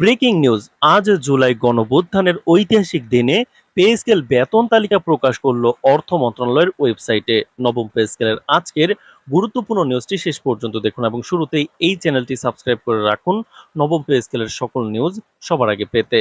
Breaking news. আজ জুলাই গণঅভ্যুত্থানের ঐতিহাসিক দিনে পে স্কেল বেতন তালিকা প্রকাশ করলো অর্থ মন্ত্রণালয়ের ওয়েবসাইটে। নবম পে স্কেলের আজকের গুরুত্বপূর্ণ নিউজটি শেষ পর্যন্ত দেখুন এবং শুরুতেই এই চ্যানেলটি সাবস্ক্রাইব করে রাখুন নবম পে স্কেলের সকল নিউজ সবার আগে পেতে।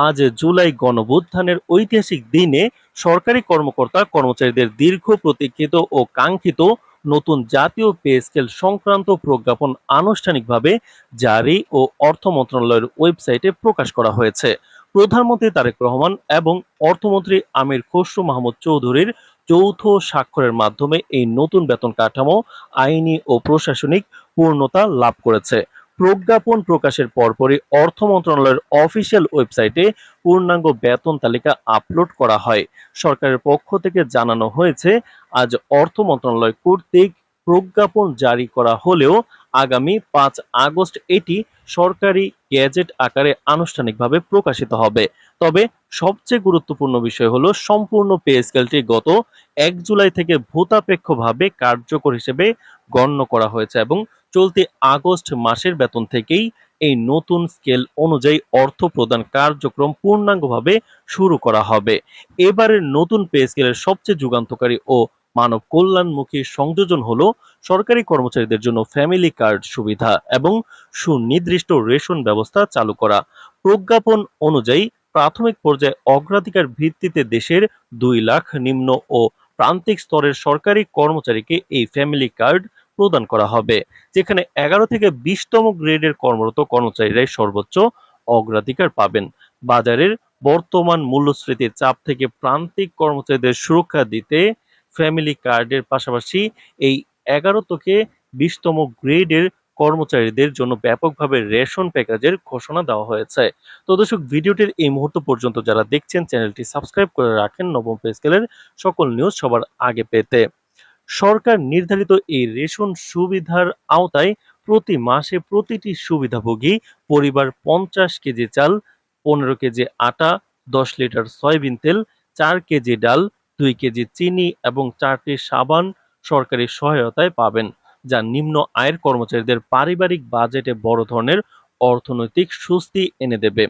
আজ জুলাই গণঅভ্যুত্থানের ঐতিহাসিক দিনে সরকারি কর্মকর্তা কর্মচারীদের দীর্ঘ প্রতীক্ষিত ও কাঙ্ক্ষিত নতুন জাতীয় পে স্কেল সংক্রান্ত প্রজ্ঞাপন আনুষ্ঠানিকভাবে জারি ও অর্থ মন্ত্রণালয়ের ওয়েবসাইটে প্রকাশ করা হয়েছে। প্রধানমন্ত্রী তারেক রহমান এবং অর্থমন্ত্রী আমির খসরু মাহমুদ চৌধুরীর যৌথ স্বাক্ষরের মাধ্যমে এই নতুন বেতন কাঠামো আইনি ও প্রশাসনিক পূর্ণতা লাভ করেছে। প্রজ্ঞাপন প্রকাশের পরপরই অর্থ মন্ত্রণালয়ের অফিসিয়াল ওয়েবসাইটে পূর্ণাঙ্গ বেতন তালিকা আপলোড করা হয়। সরকারের পক্ষ থেকে জানানো হয়েছে, আজ অর্থ মন্ত্রণালয় কর্তৃক প্রজ্ঞাপন জারি করা হলেও আগামী ৫ আগস্ট এটি সরকারি গেজেট আকারে আনুষ্ঠানিকভাবে প্রকাশিত হবে। তবে সবচেয়ে গুরুত্বপূর্ণ বিষয় হলো সম্পূর্ণ পে স্কেলটি গত ১ জুলাই থেকে ভূতাপেক্ষভাবে কার্যকর হিসেবে গণ্য করা হয়েছে এবং চলতি আগস্ট মাসের বেতন থেকেই এই নতুন স্কেল অনুযায়ী অর্থ প্রদান কার্যক্রম পূর্ণাঙ্গভাবে শুরু করা হবে। এবারের নতুন পে স্কেলের সবচেয়ে যুগান্তকারী ও মানব কল্যাণমুখী সংযোজন হলো সরকারি কর্মচারীদের জন্য ফ্যামিলি কার্ড সুবিধা এবং সুনির্দিষ্ট রেশন ব্যবস্থা চালু করা। প্রজ্ঞাপন অনুযায়ী প্রাথমিক পর্যায়ে অগ্রাধিকার ভিত্তিতে দেশের ২ লাখ নিম্ন ও প্রান্তিক স্তরের সরকারি কর্মচারীকে এই ফ্যামিলি কার্ড প্রদান করা হবে, যেখানে ১১ থেকে ২০তম গ্রেডের কর্মরত কর্মচারীরাই সর্বোচ্চ অগ্রাধিকার পাবেন। বাজারের বর্তমান মূল্যস্ফীতির চাপ থেকে প্রান্তিক কর্মচারীদের সুরক্ষা দিতে ফ্যামিলি কার্ডের পাশাপাশি এই ১১ থেকে ২০তম গ্রেডের কর্মচারীদের জন্য ব্যাপকভাবে রেশন প্যাকেজের ঘোষণা দেওয়া হয়েছে। তো দর্শক, ভিডিওটির এই মুহূর্ত পর্যন্ত যারা দেখছেন চ্যানেলটি সাবস্ক্রাইব করে রাখেন নবম পে স্কেলের সকল নিউজ সবার আগে পেতে। সরকার নির্ধারিত এই রেশন সুবিধার আওতায় প্রতি মাসে প্রতিটি সুবিধাভোগী পরিবার ৫০ কেজি চাল, ১৫ কেজি আটা, ১০ লিটার সয়াবিন তেল, ৪ কেজি ডাল, ২ কেজি চিনি এবং ৪টি সাবান সরকারি সহায়তায় পাবেন, যা নিম্ন আয়ের কর্মচারীদের পারিবারিক বাজেটে বড় ধরনের অর্থনৈতিক স্বস্তি এনে দেবে।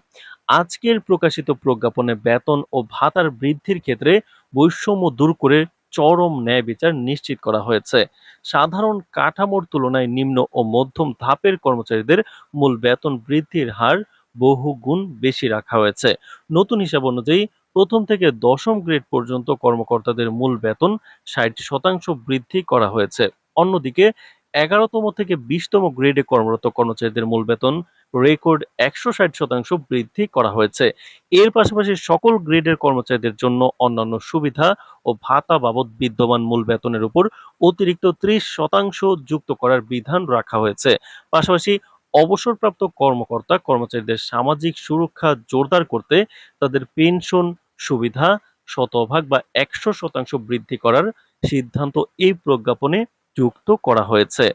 আজকের প্রকাশিত প্রজ্ঞাপনে বেতন ও ভাতার বৃদ্ধির ক্ষেত্রে বৈষম্য দূর করে চরম ন্যায় বিচার নিশ্চিত করা হয়েছে। সাধারণ কাঠামোর তুলনায় নিম্ন ও মধ্যম ধাপের কর্মচারীদের মূল বেতন বৃদ্ধির হার বহু গুণ বেশি রাখা হয়েছে। নতুন হিসাব অনুযায়ী প্রথম থেকে দশম গ্রেড পর্যন্ত কর্মকর্তাদের মূল বেতন ৬০% বৃদ্ধি করা হয়েছে। অন্যদিকে ১১তম থেকে ২০তম গ্রেডে কর্মরত কর্মচারীদের মূল বেতন রেকর্ড ১৬০% বৃদ্ধি করা হয়েছে। এর পাশাপাশি সকল গ্রেডের কর্মচারীদের জন্য অন্যান্য সুবিধা ও ভাতা বাবদ বিদ্যমান মূল বেতনের উপর অতিরিক্ত ৩০% যুক্ত করার বিধান রাখা হয়েছে। পাশাপাশি অবসরপ্রাপ্ত কর্মকর্তা কর্মচারীদের সামাজিক সুরক্ষা জোরদার করতে তাদের পেনশন সুবিধা শতভাগ বা ১০০% বৃদ্ধি করার সিদ্ধান্ত এই প্রজ্ঞাপনে যুক্ত করা হয়েছে।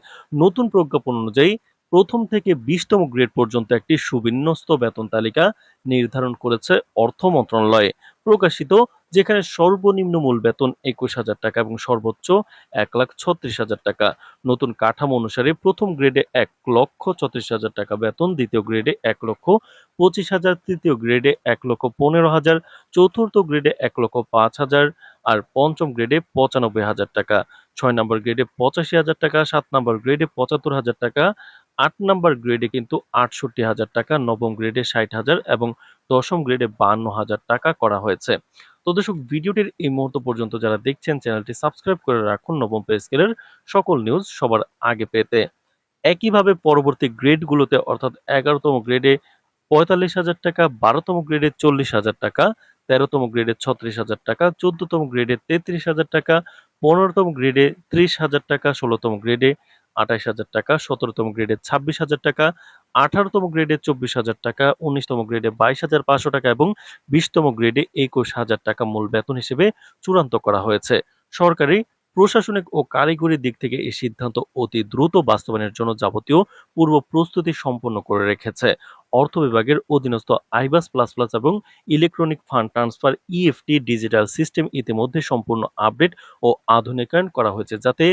নতুন প্রজ্ঞাপন অনুযায়ী প্রথম থেকে ২০তম গ্রেড পর্যন্ত একটি সুবিন্যস্ত বেতন তালিকা নির্ধারণ করেছে অর্থ মন্ত্রণালয় প্রকাশিত, যেখানে সর্বনিম্ন মূল বেতন ২১,০০০ টাকা এবং সর্বোচ্চ ১,৩৬,০০০ টাকা। নতুন কাঠামো অনুসারে প্রথম গ্রেডে ১,৩৬,০০০ টাকা বেতন, দ্বিতীয় গ্রেডে ১,২৫,০০০, তৃতীয় গ্রেডে ১,১৫,০০০, চতুর্থ গ্রেডে ১,০৫,০০০ আর পঞ্চম গ্রেডে ৯৫,০০০ টাকা। ৬ নম্বর গ্রেডে ৮৫,০০০ টাকা, ৭ নম্বর গ্রেডে ৭৫,০০০ টাকা, ৮ নম্বর গ্রেডে কিন্তু ৬৮,০০০ টাকা, নবম গ্রেডে ৬০,০০০ এবং দশম গ্রেডে ৫২,০০০ টাকা করা হয়েছে। তো দর্শক, ভিডিওটির এই মুহূর্ত পর্যন্ত যারা দেখছেন চ্যানেলটি সাবস্ক্রাইব করে রাখুন নবম পে স্কেলের সকল নিউজ সবার আগে পেতে। একইভাবে পরবর্তী গ্রেডগুলোতে অর্থাৎ ১১তম গ্রেডে ৪৫,০০০ টাকা, ১২তম গ্রেডে ৪০,০০০ টাকা, ১৩তম গ্রেডে ৩৬,০০০ টাকা, ১৪তম গ্রেডে ৩৩,০০০ টাকা, ১৫তম গ্রেডে ৩০,০০০ টাকা, ১৬তম গ্রেডে ২৮,০০০ টাকা, ১৭তম গ্রেডে ২৬,০০০ টাকা, ১৮তম গ্রেডে ২৪,০০০ টাকা, ১৯তম গ্রেডে ২২,৫০০ টাকা এবং ২০তম গ্রেডে ২১,০০০ টাকা মূল বেতন হিসেবে চূড়ান্ত করা হয়েছে। সরকারি, প্রশাসনিক ও কারিগরি দিক থেকে এই সিদ্ধান্ত অতি দ্রুত বাস্তবায়নের জন্য যাবতীয় পূর্ব প্রস্তুতি সম্পন্ন করে রেখেছে। অর্থ বিভাগের অধীনস্থ আইবাস প্লাস প্লাস এবং electronic fund transfer EFT digital system ইতিমধ্যে সম্পূর্ণ আপডেট ও আধুনিকায়ন করা হয়েছে, যাতে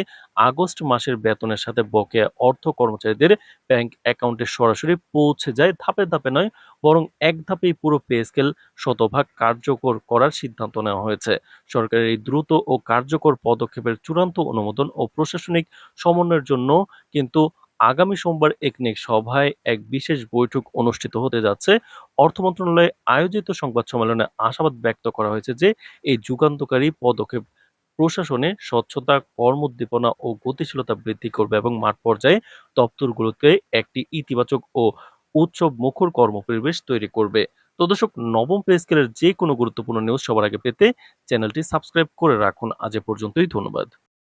আগস্ট মাসের বেতনের সাথে বকেয়া অর্থ কর্মচারীদের ব্যাংক অ্যাকাউন্টে সরাসরি পৌঁছে যায়। ধাপে ধাপে নয়, বরং এক ধাপেই পুরো পে স্কেল শতভাগ কার্যকর করার সিদ্ধান্ত নেওয়া হয়েছে। সরকারের এই দ্রুত ও কার্যকর পদক্ষেপের চূড়ান্ত অনুমোদন ও প্রশাসনিক সমন্বয়ের জন্য কিন্তু আগামী সোমবার একনেক সভায় এক বিশেষ বৈঠক অনুষ্ঠিত হতে যাচ্ছে। অর্থ মন্ত্রণালয়ে আয়োজিত সংবাদ সম্মেলনে আশাবাদ ব্যক্ত করা হয়েছে যে এই যুগান্তকারী পদক্ষেপ প্রশাসনে স্বচ্ছতা, কর্মোদ্দীপনা ও গতিশীলতা বৃদ্ধি করবে এবং মাঠ পর্যায়ে দপ্তরগুলোতে একটি ইতিবাচক ও উৎসব মুখর কর্মপরিবেশ তৈরি করবে। তো দর্শক, নবম পে স্কেলের যে কোনো গুরুত্বপূর্ণ নিউজ সবার আগে পেতে চ্যানেলটি সাবস্ক্রাইব করে রাখুন। আজ এ পর্যন্তই, ধন্যবাদ।